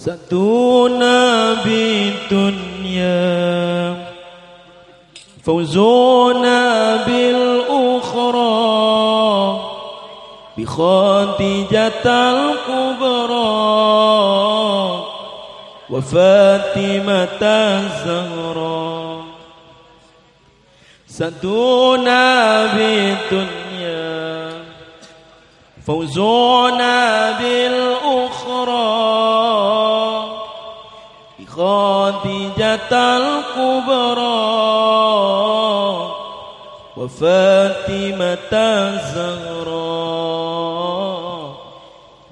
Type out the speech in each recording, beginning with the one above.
سعدنا بالدنيا فوزنا بالأخرى بخديجة الكبرى وفاطمة الزهراء. سعدنا بالدنيا فوزنا بالأخرى بخديجة الكبرى وفاطمة الزهراء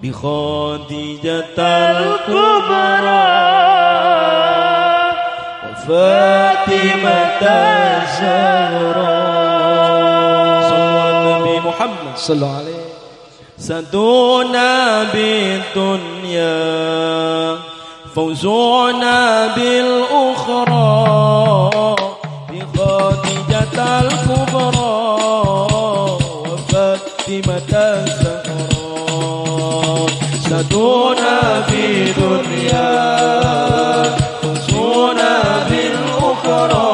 بخديجة الكبرى وفاطمة الزهراء. صلوا على النبي محمد صلى الله عليه. سعدنا بالدنيا فوزنا بالأخرى بخديجة الكبرى وفاطمة الزهراء. سعدنا بالدنيا فوزنا بالأخرى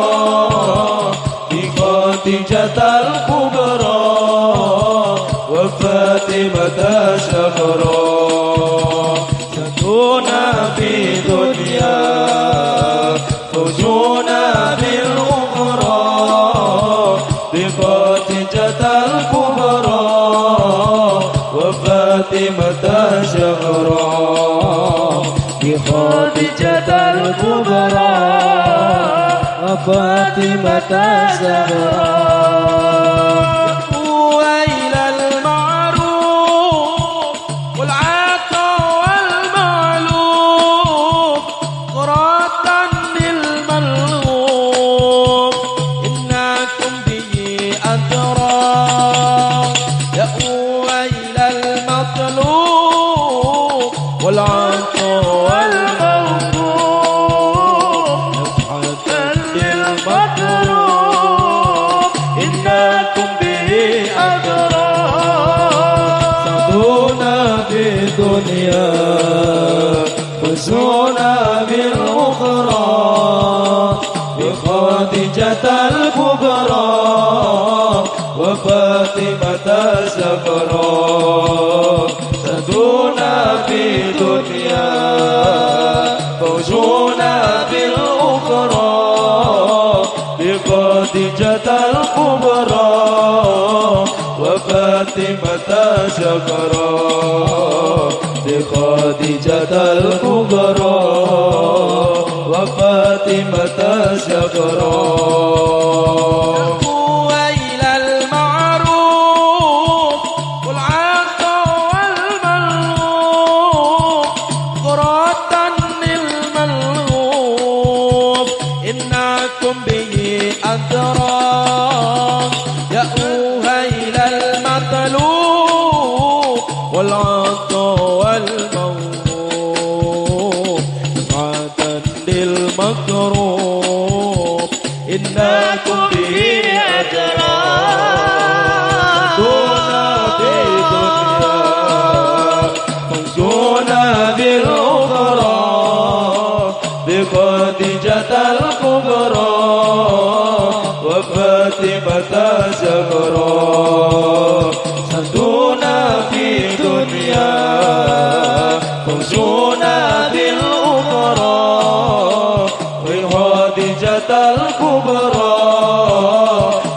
بخديجة الكبرى وفاطمة الزهراء. سعدنا بالدنيا فوزنا بالأخرى بخديجة الكبرى وفاطمة الزهراء بخديجة الكبرى وفاطمة الزهراء. فوزنا بالأخرى بخديجة الكبرى وفاطمة الزهراء. سعدنا بالدنيا فوزنا بالأخرى بخديجة الكبرى وفاطمة الزهراء بخديجة الكبرى وفاطمة الزهراء. إلى المعروف والعطا والملهوف قرة للملهوف إنكم به أدرى يا إلى المطلوب والعطا والموهوب دفعة للمكروب إنكم به أجرى. فوزنا بالأخرى بخديجة الكبرى وفاطمة الزهراء. سعدنا في دنيا فوزنا بالأخرى بخديجة الكبرى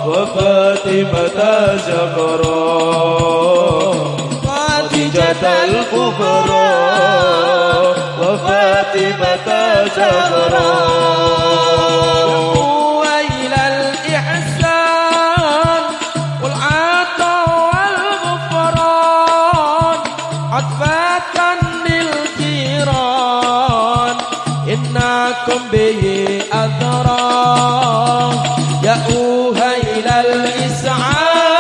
وفاطمة الزهراء. خديجة الكبرى وفاطمة الزهراء. وإلى الإحسان والعطا والغفران عطفة للجيران إنكم به أذرى يا إلى الإسعاد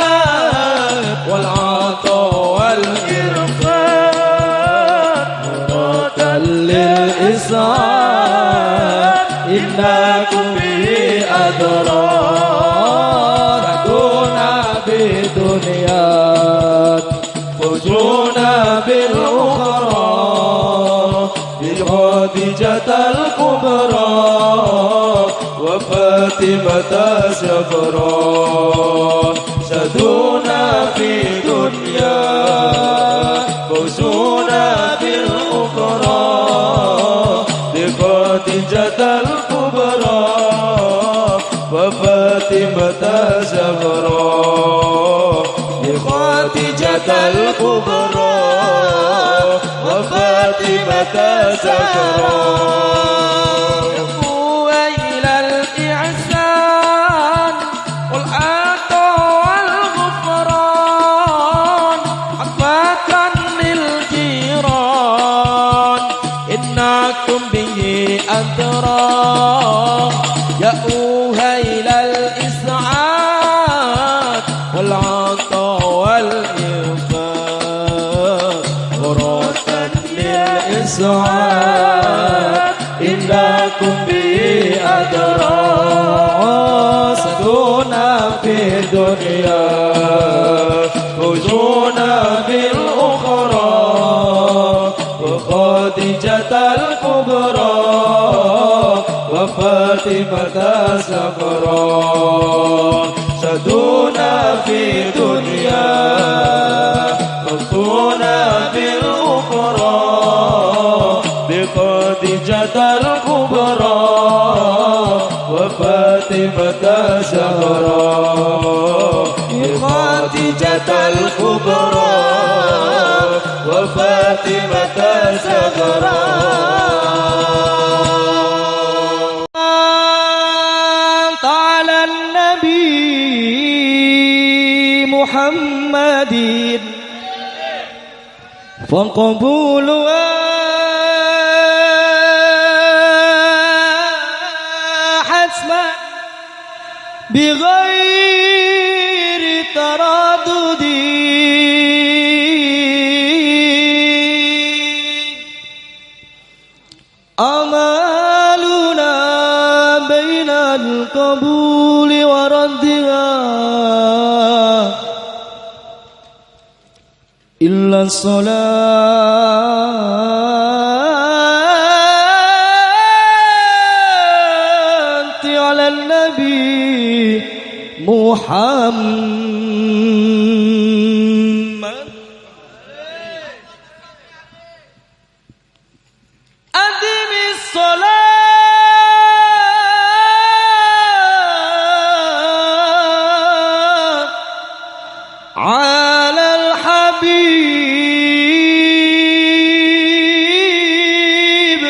والعطا والإرفان مرة للإسعاد إنكم به أذرى. سعدنا بدنيا فوزنا بالأخرى بخديجة الكبرى وفاطمة الزهراء سدونا في دنيا فوزنا بالأخرى بخديجة الكبرى وفاطمة الزهراء بخديجة الكبرى وفاطمة الزهراء إلى الإحسان والعطاء والغفران عفاة للجيران إنكم به أدرى يا إلى الإسعاد والعطاء والإنفاق غرة للإسعاد إنكم به أدرى سدونا في الدنيا فوزونا بالأخرى وخديجة الكبرى وفاطمة الزهراء سدونا في الدنيا فوزونا بالأخرى بخديجة الكبرى وفاطمة الزهراء بخديجة الكبرى وفاطمة الزهراء على النبي محمد فقبولها حسما بغير تردد أمالنا بين القبول وردها إلا الصلاة على النبي محمد أدم الصلاة على الحبيب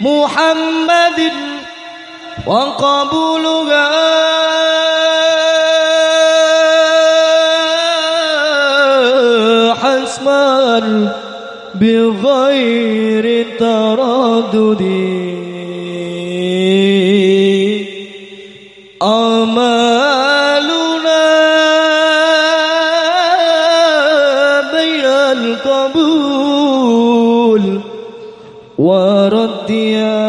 محمد وقبولها حسما بغير تردد أمالنا بين القبول وردها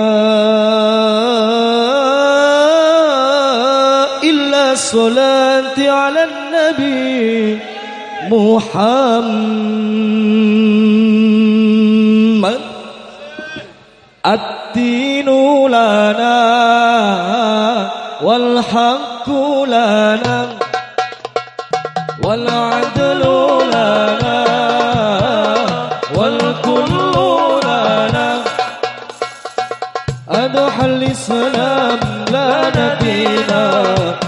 إلا الصلاة على النبي محمد الدين لنا والحق لنا والعدل لنا والكل لنا أضحى الإسلام لنا دينا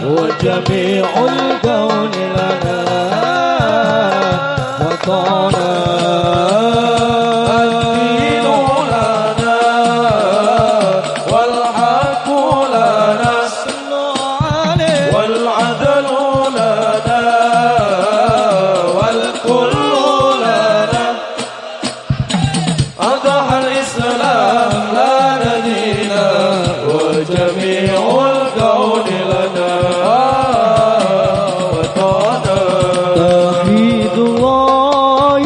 وجميع الكون لنا وطنا الدين لنا والحق لنا والعدل لنا والكل لنا أضحى الإسلام لنا دينا وجميع الكون لنا وطنا توحيد الله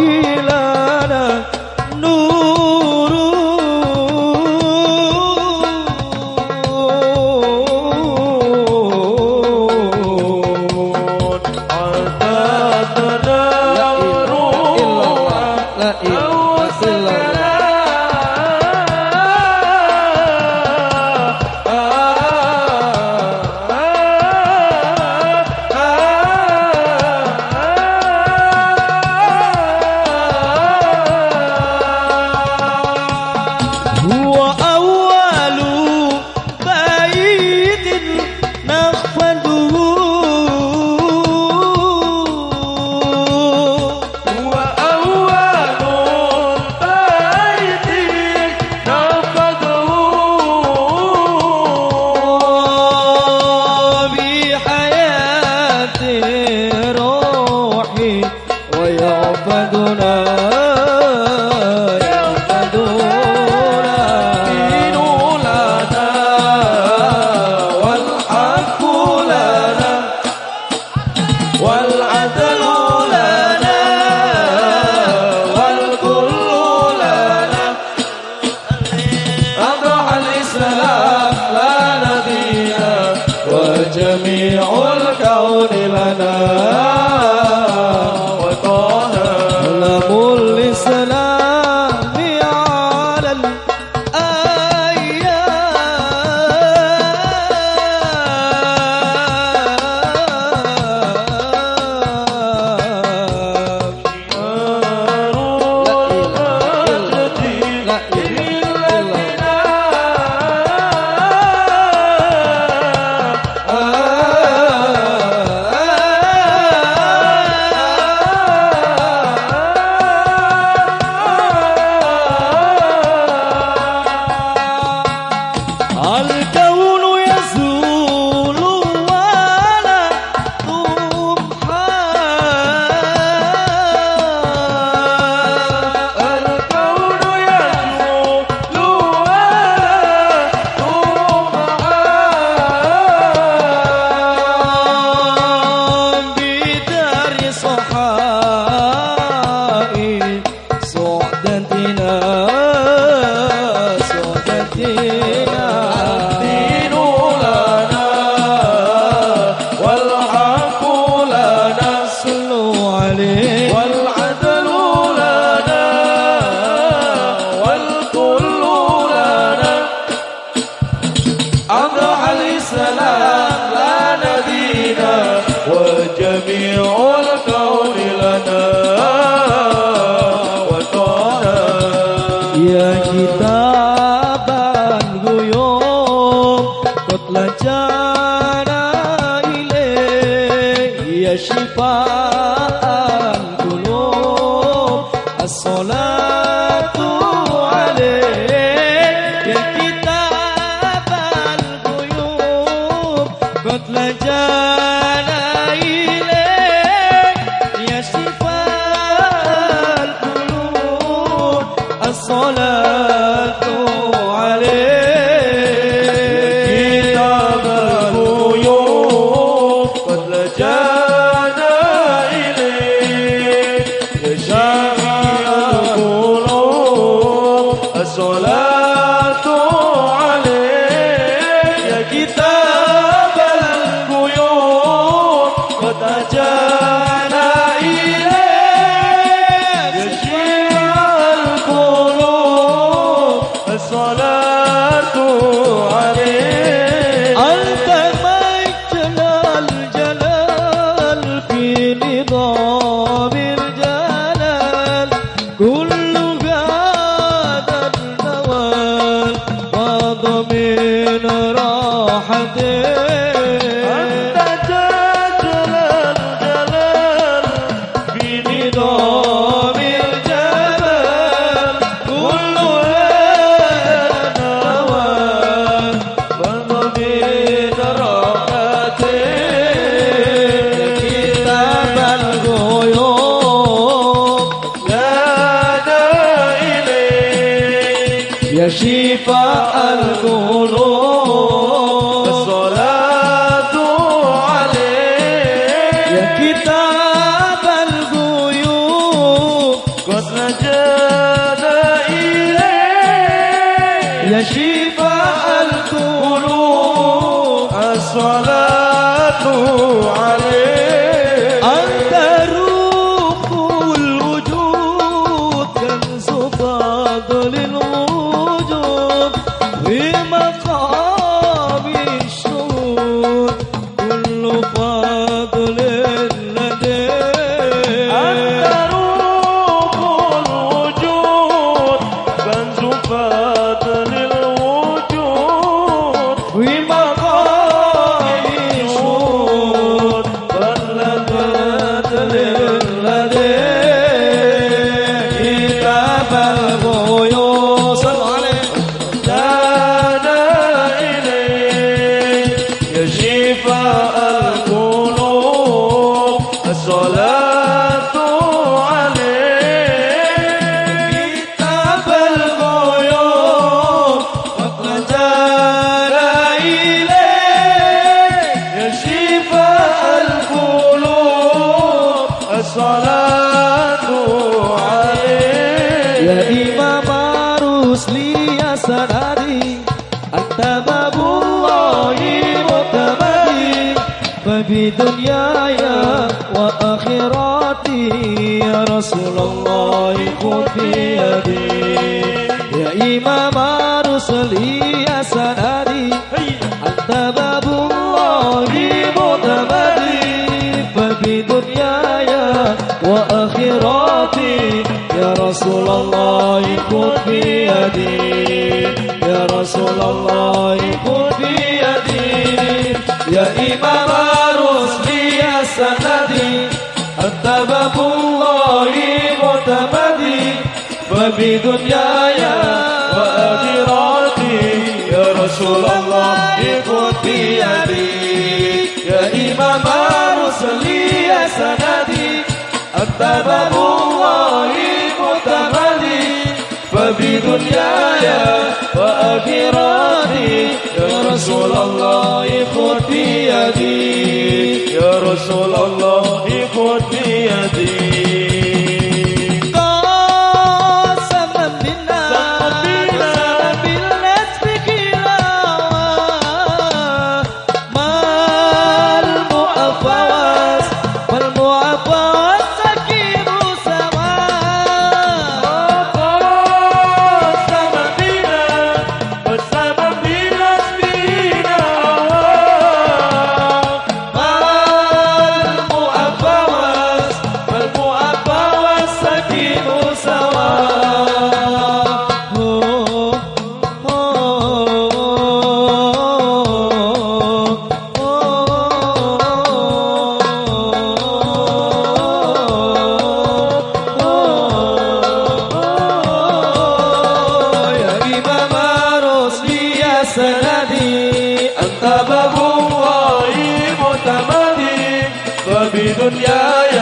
taban guyub qad lajana ilayhi ya shifaan qulub as-salatu alayhi ya kitaban guyub qad lajana ilayhi ya shifaan qulub as-salatu كتاب الغيوب قد لجانا إليك يا شافي القلوب الصلاة عليك يا كتاب الغيوب قد لجانا إليك يا شافي القلوب الصلاة عليك أنت مجد الجلال في نظام الجلال كل هذا النوال فاض من راحته أنت جل الجلال في نظام الجلال كل هذا النوال فضبين راحته كتاب الغيوب لانا إليك يا شفاء القلوب الصلاة عليك يا كتاب الغيوب قد نجانا إليك يا شفاء القلوب الصلاة عليك أنت روح الوجود كنز فضل الوجود في مقام الشهود كل فضل لديك أنت روح الوجود كنز فضل الوجود في مقام الشهود فلذات لديك كتاب الغيوب صلوا عليه لانا إليك يا شفاء القلوب الصلاة عليك كتاب الغيوب قد نجانا إليك يا شفاء القلوب الصلاة عليك يا إمام رسلي يا سندي أنت باب الله معتمدي فبدنياي وآخرتي يا رسول الله خذ بيدي يا إمام رسلي يا سندي أنت باب الله معتمدي فبدنياي وآخرتي يا رسول الله خذ بيدي يا رسول الله خذ بيدي يا إمام رسلي يا سندي أنت باب الله معتمدي فبدنياي وآخرتي يا رسول الله خذ بيدي يا إمام رسلي يا سندي أنت باب الله معتمدي فبدنياي وآخرتي يا رسول الله خذ بيدي يا رسول الله خذ بيدي قسما بالله ما المعفوس والمعفوس سكين سواء دنياي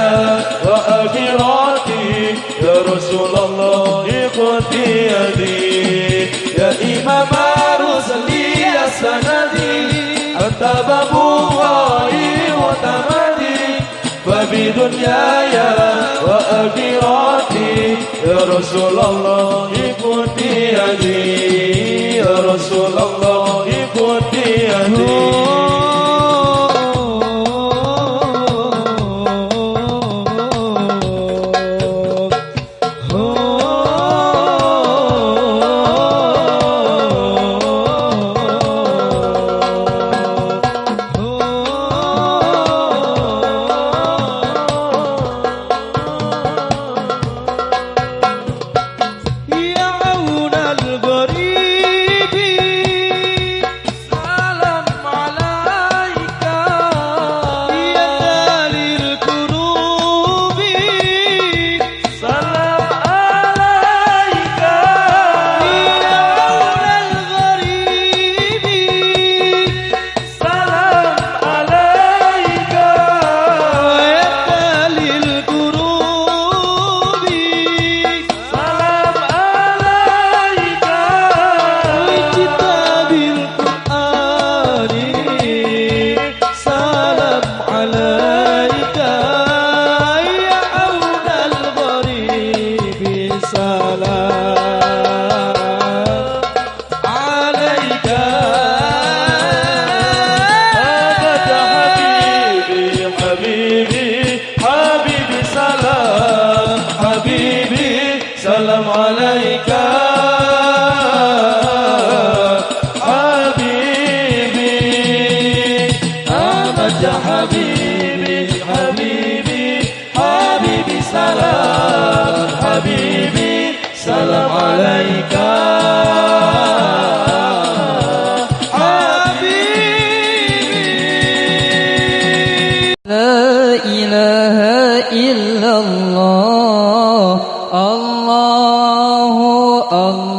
وآخرتي يا رسول الله خذ بيدي يا إمام الرسل يا سندي أنت باب الله وتمدي فبدنياي وآخرتي يا رسول الله خذ بيدي يا رسول الله خذ بيدي سلام عليك حبيبي أحمد يا حبيبي حبيبي حبيبي سلام حبيبي سلام عليك حبيبي لا إله إلا الله الله الله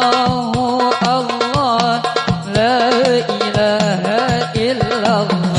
الله الله لا إله إلا الله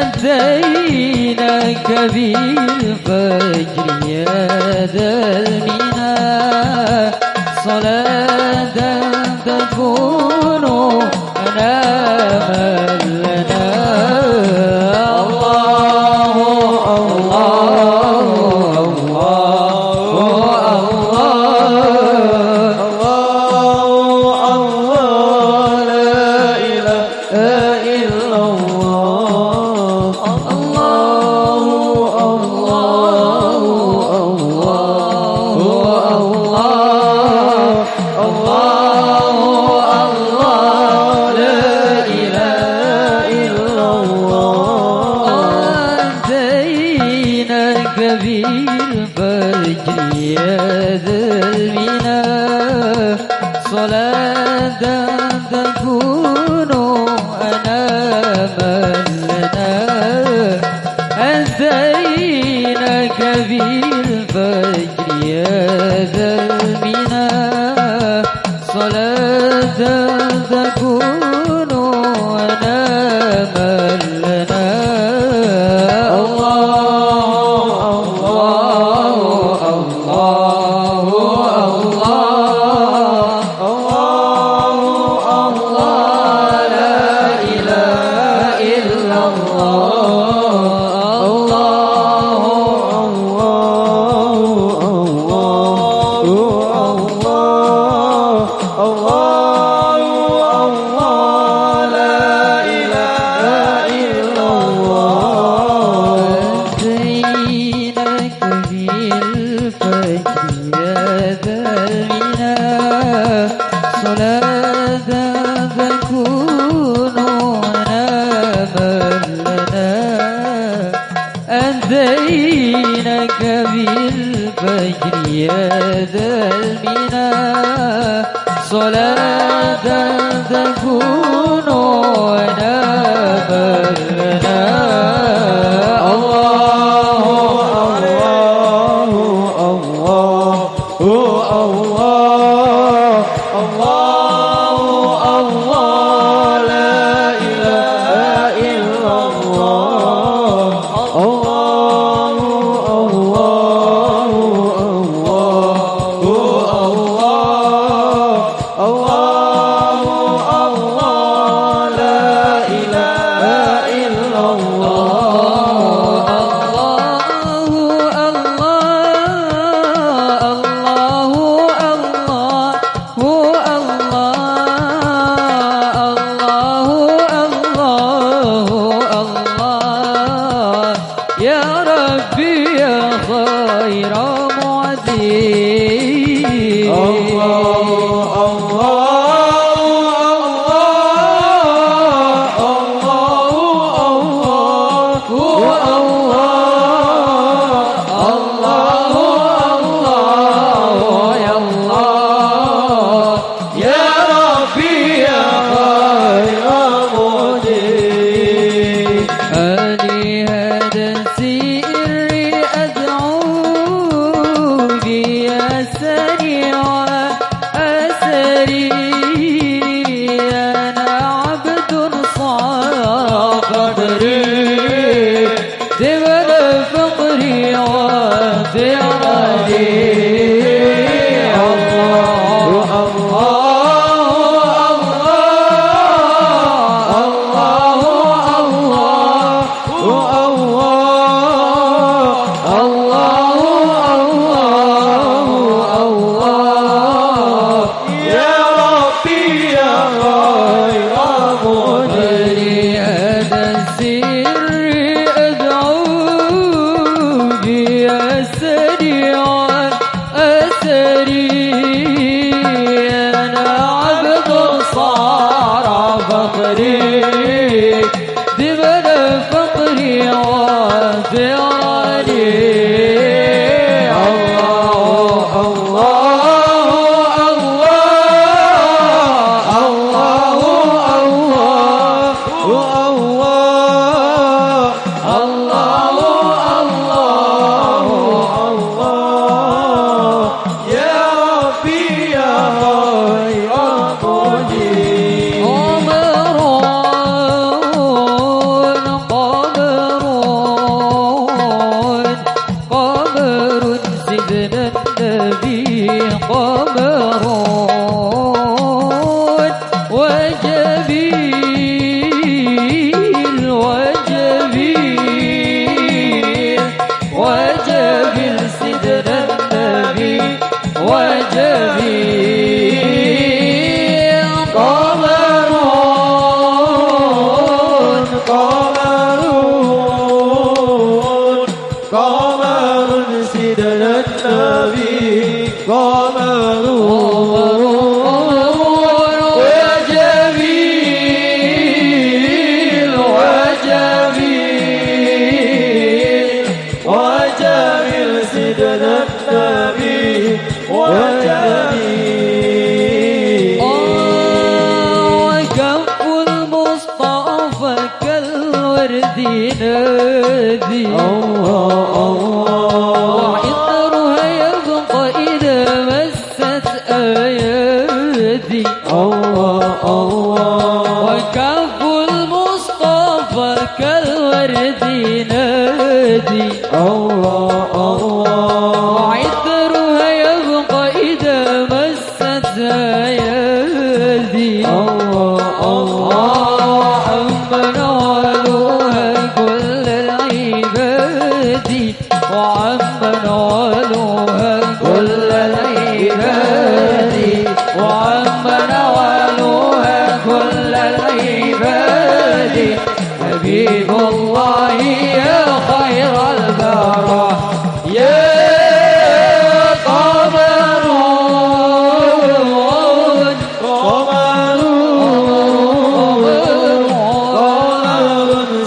أتيناك بالفجر يا ذا المنى صلاة تكون أناما لنا الله الله بالفجر يا ذا المنى صلاة تكون أناما لنا أتيناك بالفجر يا ذا المنى صلاة تكون أناما لنا إله لنا أن زينك بالفجر يا ذا المنى صلاة تكون ونابا لنا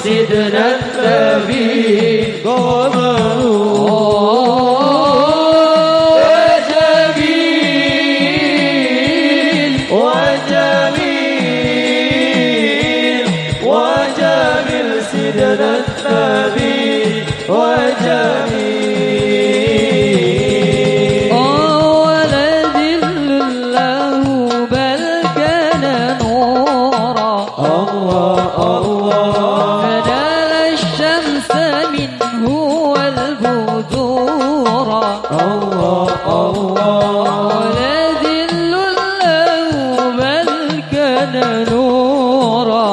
سيدنا النبي قمر وجميل سيدنا النبي وجميل ولد الله بل كان نورا فنال الشمس منه والبدورا ولد الله بل كان نورا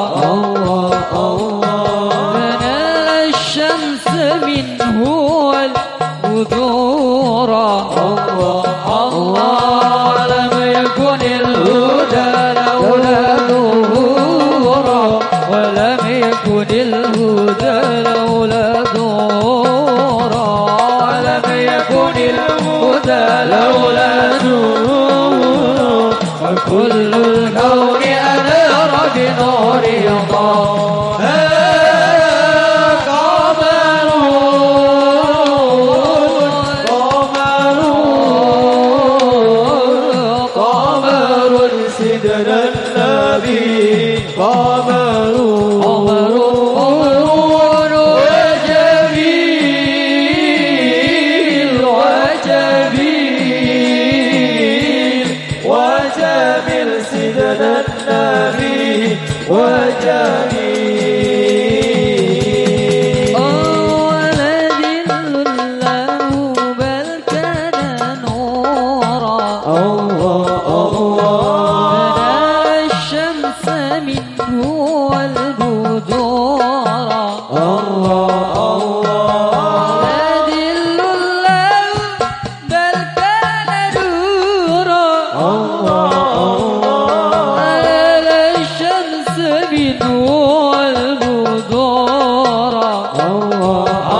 فنال الشمس منه والبدورا الله لم يكن الهدى لولا ظهورا ولم يكن الهدى لولا ظهورا ولم يكن الهدى لولا ظهورا وكل الكون أنار بنور الله سيدنا النبي قمر وجميل وجميل سيدنا النبي وجميل ولد الله بل كان نورا الشمس منه والبدورا ولد الله بل كان نورا على الشمس منه والبدورا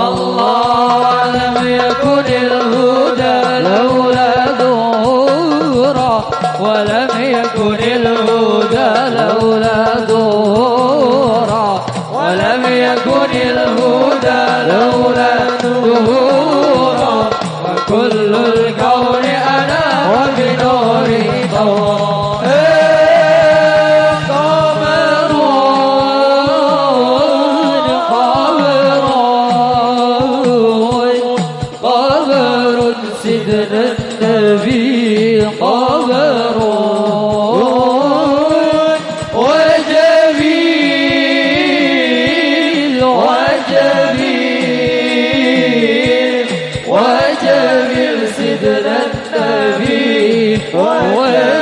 الله لم يكن الهدى لولا ظهورا ولم يكن الهدى لولا ظهورا ولم يكن الهدى لولا ظهورا وكل الكون أنا وبنور ضوء قمر سيدنا النبي قمر وجميل وجميل سيدنا النبي وجميل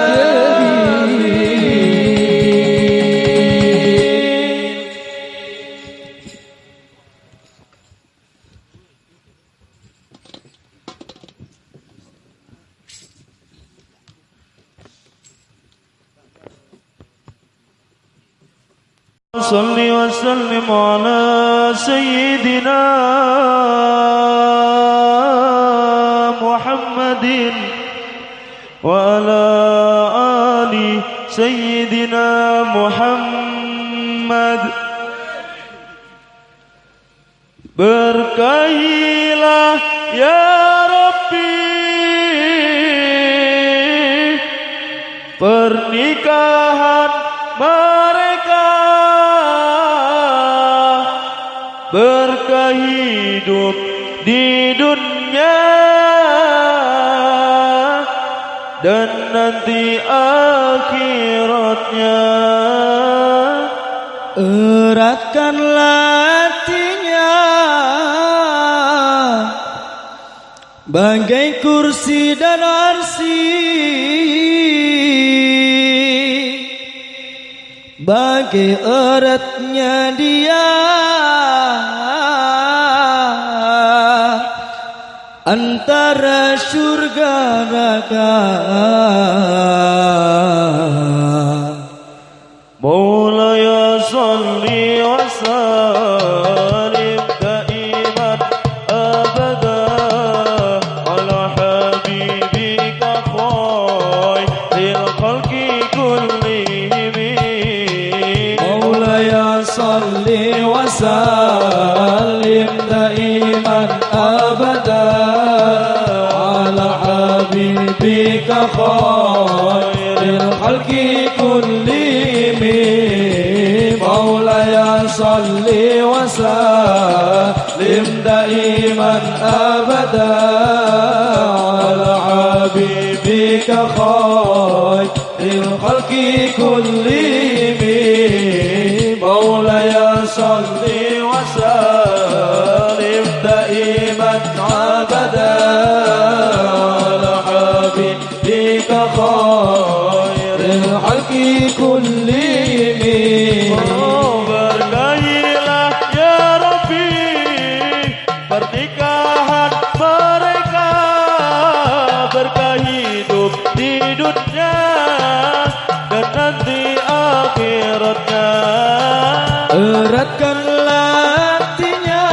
صل وسلم على سيدنا محمد وعلى آل سيدنا محمد berkahilah ya Rabbi pernikahan mereka berkah hidup di dunia dan nanti akhiratnya. Eratkanlah hatinya bagai kursi dan arsy, bagai eratnya dia antara surga neraka. Maulaya salli wa sallim daiman abada ala habibika khairil khalqi kullihim. Maulaya salli wa sallim خير الخلق كلهم مولاي صل وسلم دائما أبدا على حبيبك خير الخلق كلهم مولاي صل وسلم دائما أبدا على حبيبك خير الخلق كلهم. Berkahilah ya Rabbi pernikahan mereka, berkah hidup di dunia dan nanti akhiratnya. Eratkanlah hatinya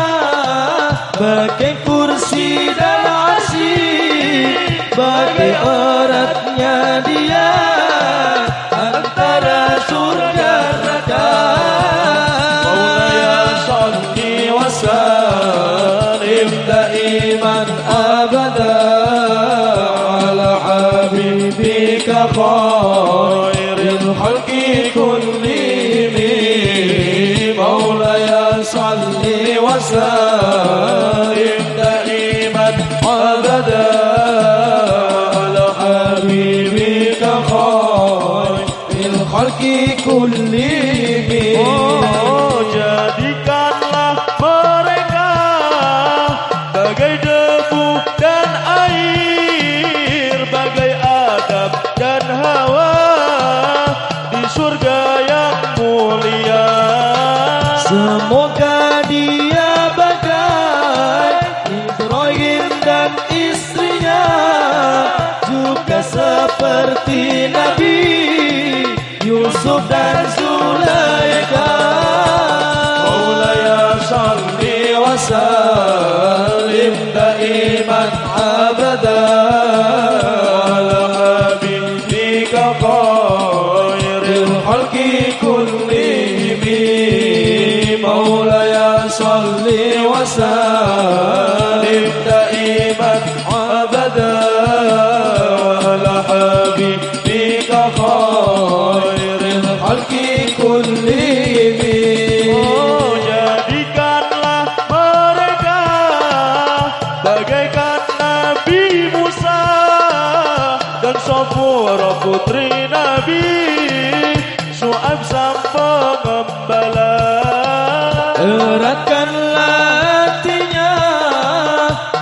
bagai kursi dan arsy, bagai eratnya dia antara surga neraka. Maulaya sholli wa sallim daiman abada ala habibika khairil khalqi kullihim. Maulaya sholli wa sallim daiman abada ala habibika khairil khalqi kullihim. Oh, jadikanlah mereka bagai debu dan air, bagai Adam dan Hawa di surga yang mulia. Semoga dia bagai Ibrahim dan istrinya, juga seperti Nabi Yusuf dan Zulaikha. Maulaya sholli wa sallim daiman abada ala habibika khairil khalqi kullihim. Maulaya sholli wa sallim daiman abada ala habibika khairil khalqi kullihim. Oh, jadikanlah mereka bagaikan Nabi Musa dan Sofura putri Nabi Syuaib sang pengembala. Eratkanlah hatinya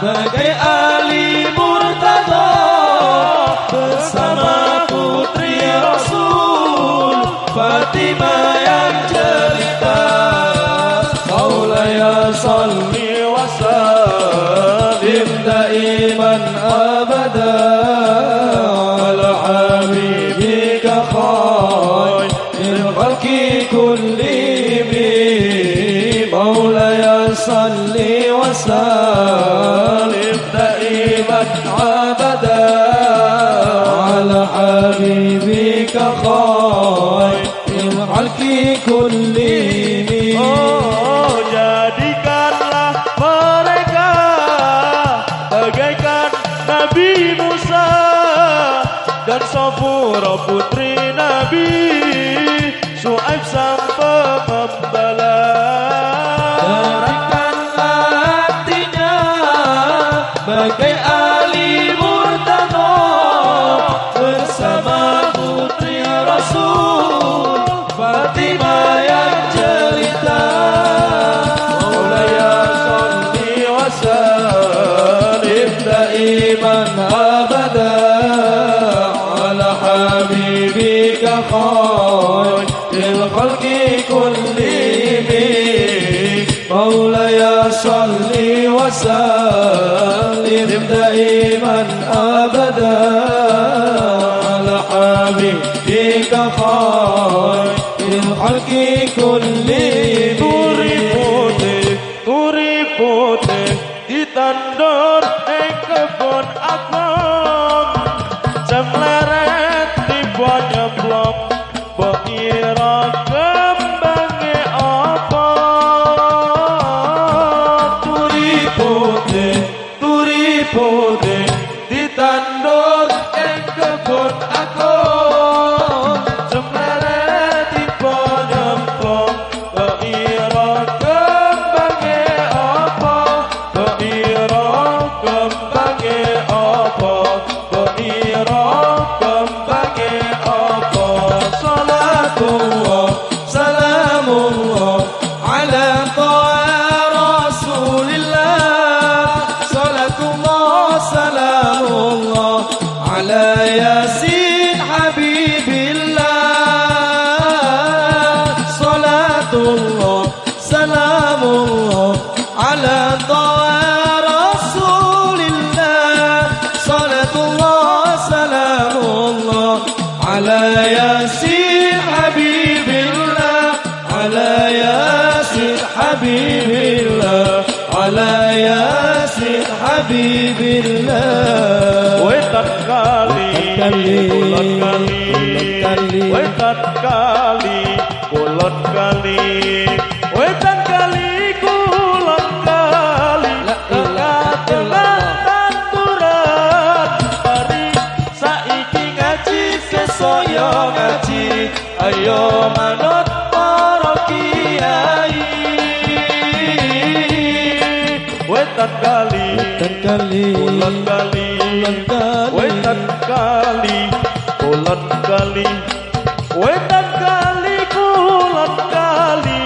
bagai Ali Murtada bersama putri Rasul Fatimah yang jelita. Maulaya sholli wa sallim daiman abada ala habibika khairil khalqi kullihim. Maulaya sholli wa sallim daiman abada ala habibika khairil khalqi kullihim. Oh, jadikanlah mereka bagaikan Nabi Musa dan Sofura putri Nabi Syuaib sang pengembala. Eratkanlah hatinya bagai Ali Murtada bersama putri Rasul Fatimah yang jelita. Maulaya sholli wa sallim daiman abada ala habibika khairil khalqi kullihim. Maulaya sholli wa sallim daiman abada ala habibika khairil khalqi kullihim. Turi putih ditandur ing kebon agung, jam leret tiba nyeblok mbok ira kembange apa. Turi putih ditandur ing على ياسين حبيب الله Wetan kali kulon kali Wetan kali kulon kali Wetan kali kulon kali Tengah-tengah tanduran Mari saiki ngaji sesoyo ngaji Ayo manut para kiai Wetan kali kulon kali Wetan kali kulon kali Wetan kali kulon kali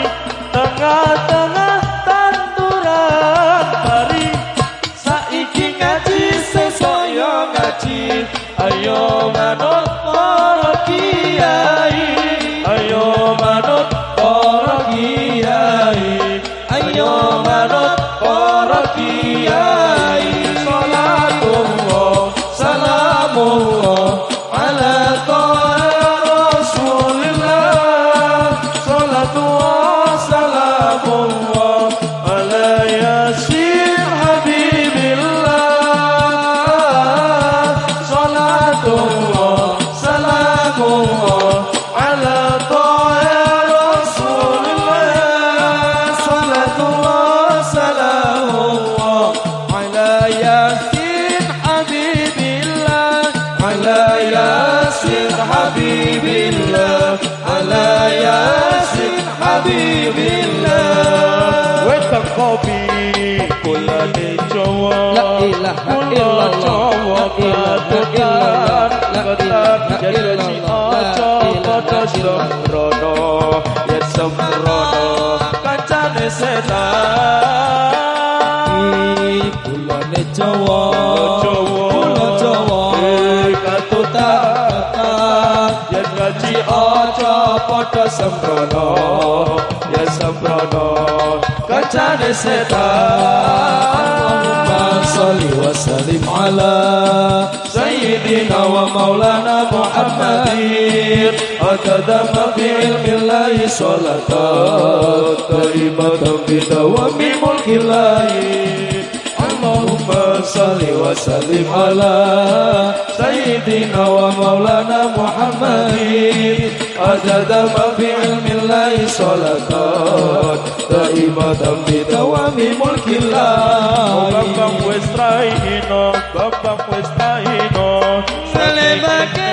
Tengah-tengah tanduran Mari saiki ngaji sesoyo ngaji Ayo manut para kiai Ayo manut para kiai Ayo manut para kiai Salatullah salamullah ala Rasulillah Salatullah salamullah ala Yasin Habibillah Salatullah salamullah ala Rasulillah Salatullah salamullah ala Yasin Habibillah ala Yasin Habibillah ala Yasin Habibillah Wetan kopi kula de Jawa kula Jawa patutan ketat jadi aja padha sembrono ya sembrono kancane setan kula ne Jawa kula Jawa katutan yen ngaji aja padha sembrono ya sembrono kancane setan Allahumma sholli wa sallim ala sayyidina wa maulana Muhammadin adada ma fi ilmillahi sholatan taibatan bidawami mulkillahi Allahumma sholli wa sallim ala sayyidina wa maulana Muhammadin adada ma fi ilmillahi sholatan taibatan bidawami mulkillahi Bambang wis raino Bambang wis raino Salemake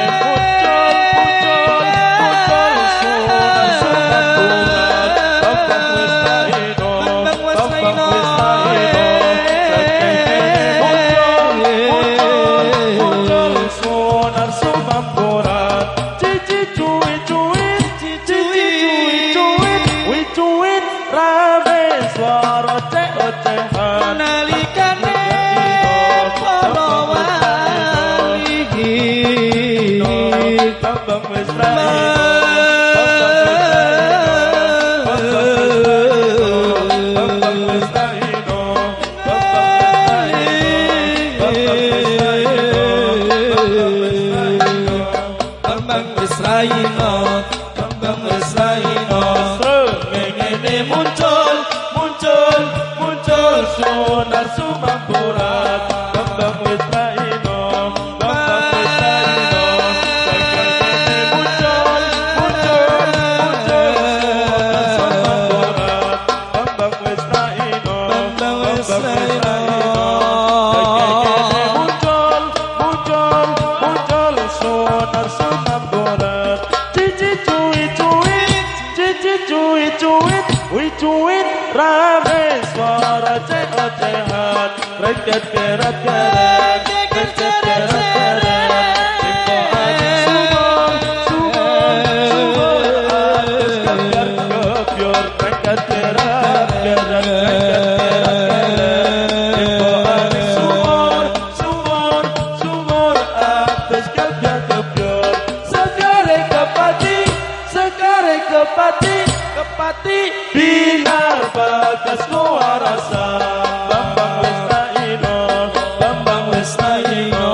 Kepati binar bagas luar rasa Bambang wis taino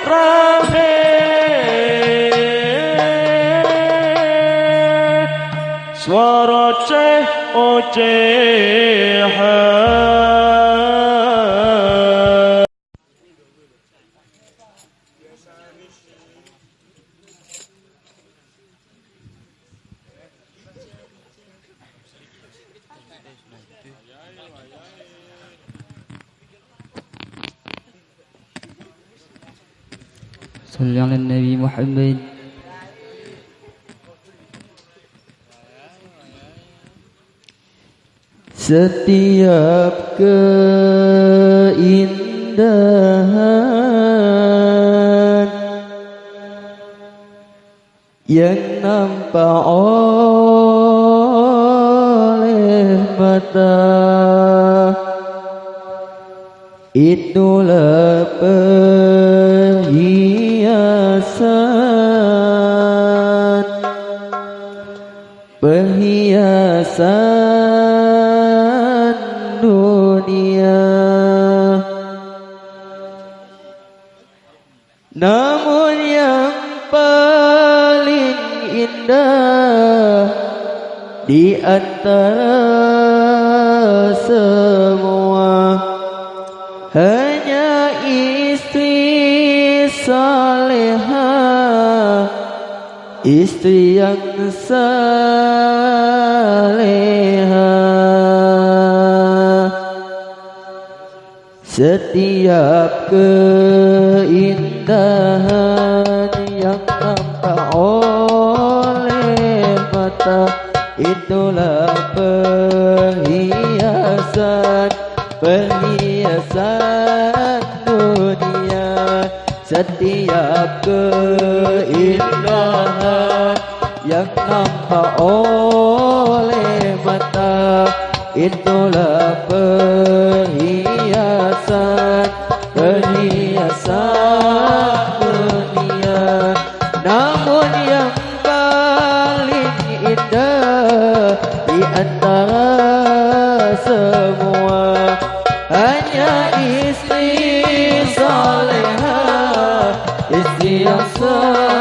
terakhir suara ocehan. Salli ala Nabi Muhammad. Setiap keindahan yang nampak oleh mata, itulah perhiasan dunia. Namun yang paling indah di antara semua hanya istri salehah, istri yang salehah. Setiap keindahan yang nampak oleh mata, itulah perhiasan dunia. Setiap keindahan yang nampak oleh mata, itulah perhiasan dunia. Namun yang paling indah di antara semua hanya istri salehah, istri yang salehah.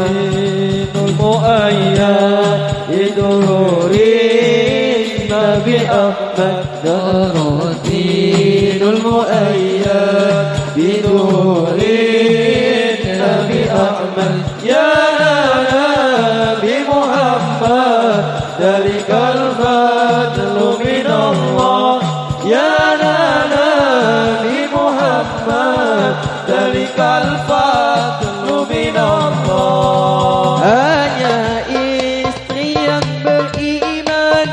Dinul muayyad bidururin Nabi Ahmad Dinul muayyad bidururin Nabi Ahmad. Ya Nabi Muhammad dalikal fadlu minallah. Ya Nabi Muhammad dalikal fadlu minallah. Hanya istri yang beriman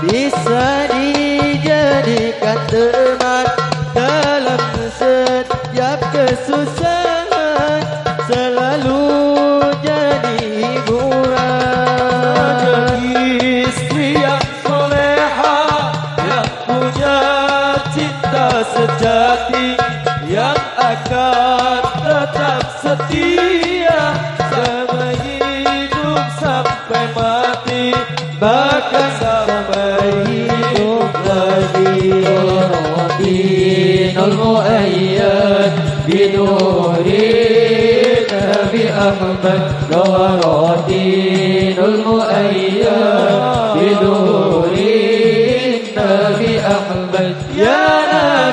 bisa dijadikan teman dalam setiap kesusahan, selalu jadi hiburan. Istri yang soleha, yang punya cinta sejati, yang akan tetap setia sama hidup sampai mati, bahkan sampai hidup lagi. Dinul muayyad bidurin Nabi Ahmad Dinul muayyad bidurin Nabi Ahmad. Ya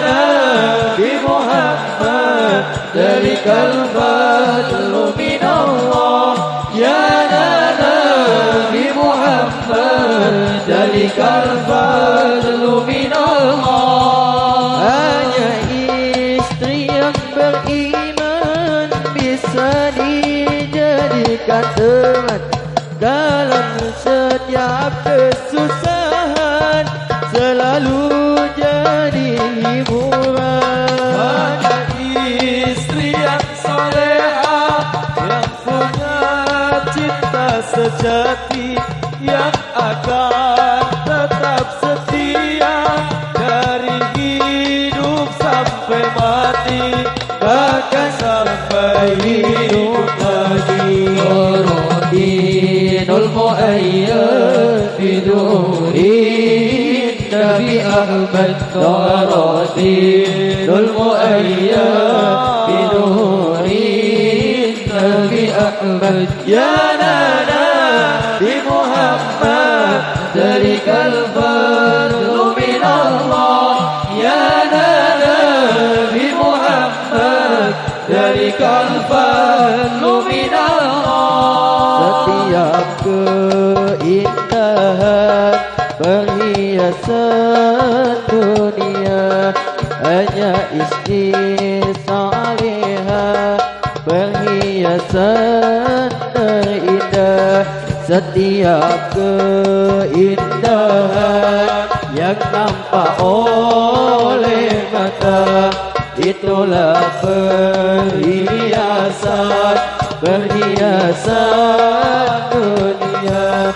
Nabi Muhammad dalikal fadlu minallah. Ya Nabi Muhammad dalikal fadlu minallah. Hanya istri yang beriman bisa dijadikan teman dalam setiap kesusahan, selalu jadi hiburan. Hanya istri yang salehah, yang punya cinta sejati, yang akan tetap setia dari hidup sampai mati, bahkan sampai hidup lagi. Dinul muayyad bidurin النبي أحمد ورصيد المؤيد بنور النبي أحمد يا نانا بمحمد ذلك الفضل من الله يا نانا بمحمد ذلك الفضل من الله. Setiap keindahan perhiasan dunia hanya istri salihah, perhiasan terindah. Setiap keindahan yang nampak oleh mata itulah perhiasan dunia.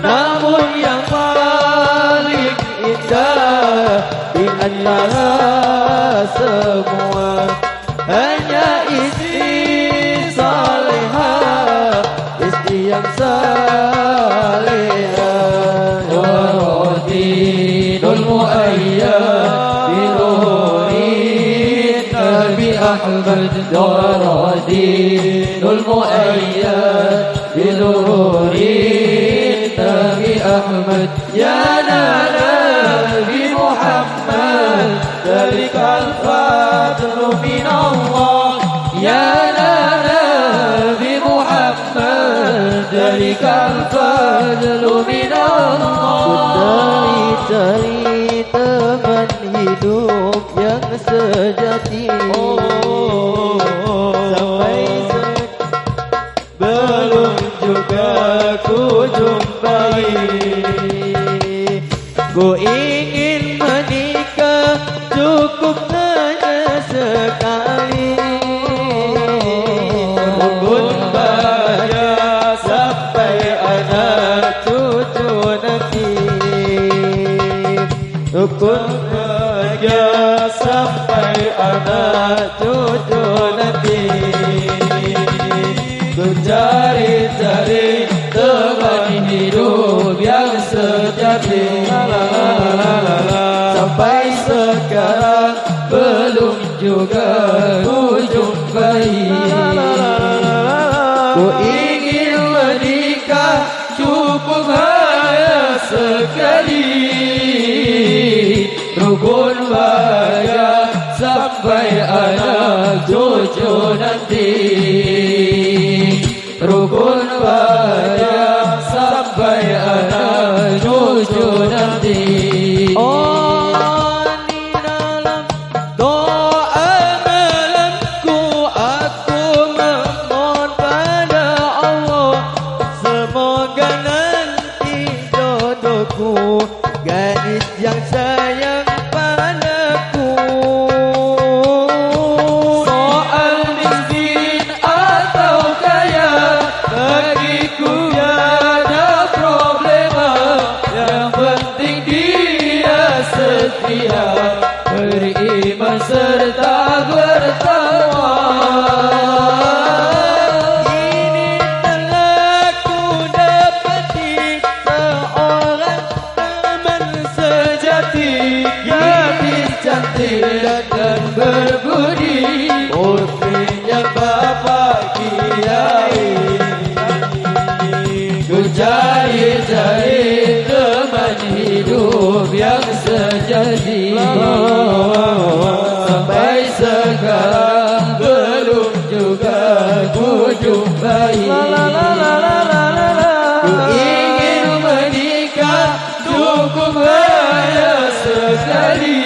Namun yang paling indah di antara semua hanya istri salihah, istri yang salihah. Waradinul mu'ayyad binurin Nabi Ahmad waradinul mu'ayyad binurin Nabi Ahmad ya nana bi Muhammad dalikal fadlu min Allah ya nana bi Muhammad dalikal fadlu min Allah. Cari teman hidup yang sejati sampai belum juga ku jumpai. Ku ingin menikah cukup hanya sekali, pun bahagia sampai anak cucu nanti. Pun bahagia sampai anak cucu nanti. Ku cari-cari teman hidup yang sejati sampai sekarang belum juga ku jumpai. Ku ingin menikah cukup hanya sekali, rukun bahagia sampai anak cucu nanti. Rukun bahagia sampai anak cucu nanti. Oh, di dalam doa malamku aku memohon pada Allah, semoga nanti jodohku gadis yang sayang padaku. Soal miskin atau kaya bagiku tiada problema, yang penting dia setia, beriman serta bertakwa. Ini telah ku dapati seorang teman sejati, Gadis cantik dan berbudi, putrinya Bapak Kiai. ku cari-cari teman hidup yang sejati sampai sekarang belum juga ku jumpai. Ku ingin menikah cukup hanya sekali,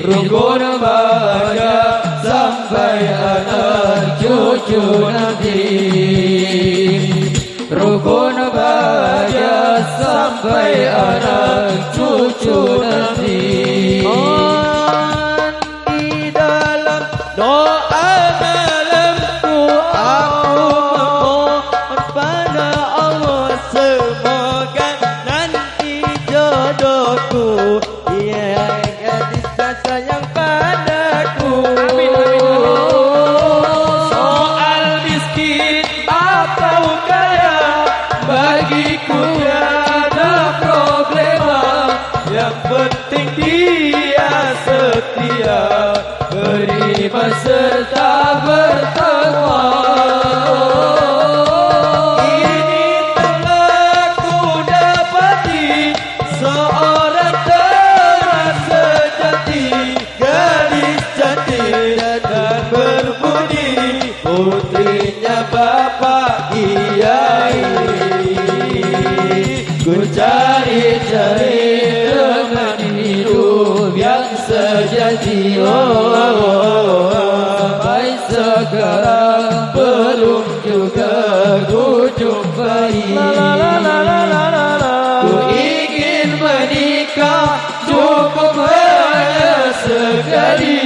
rukun bahagia sampai anak cucu nanti. Rukun bahagia sampai anak cucu nanti. Di dalam doa malamku aku memohon pada Allah, semoga nanti jodohku dia gadis yang sayang padaku. Amin, amin, amin. Soal miskin atau kaya bagiku tiada problema, nanti sampai sekarang belum juga ku jumpai. Ku ingin menikah cukup hanya sekali,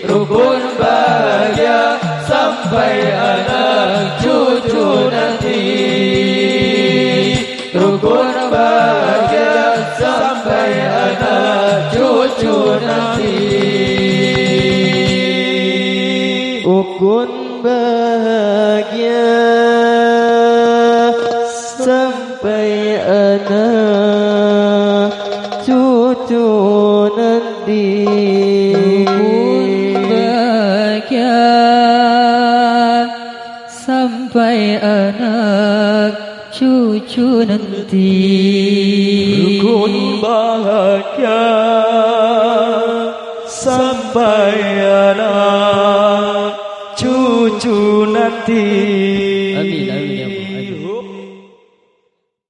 rukun bahagia sampai anak cucu nanti. Rukun bahagia sampai anak cucu nanti. Rukun bahagia sampai anak cucu nanti. Rukun bahagia sampai anak cucu nanti. Rukun bahagia sampai anak cucu nanti.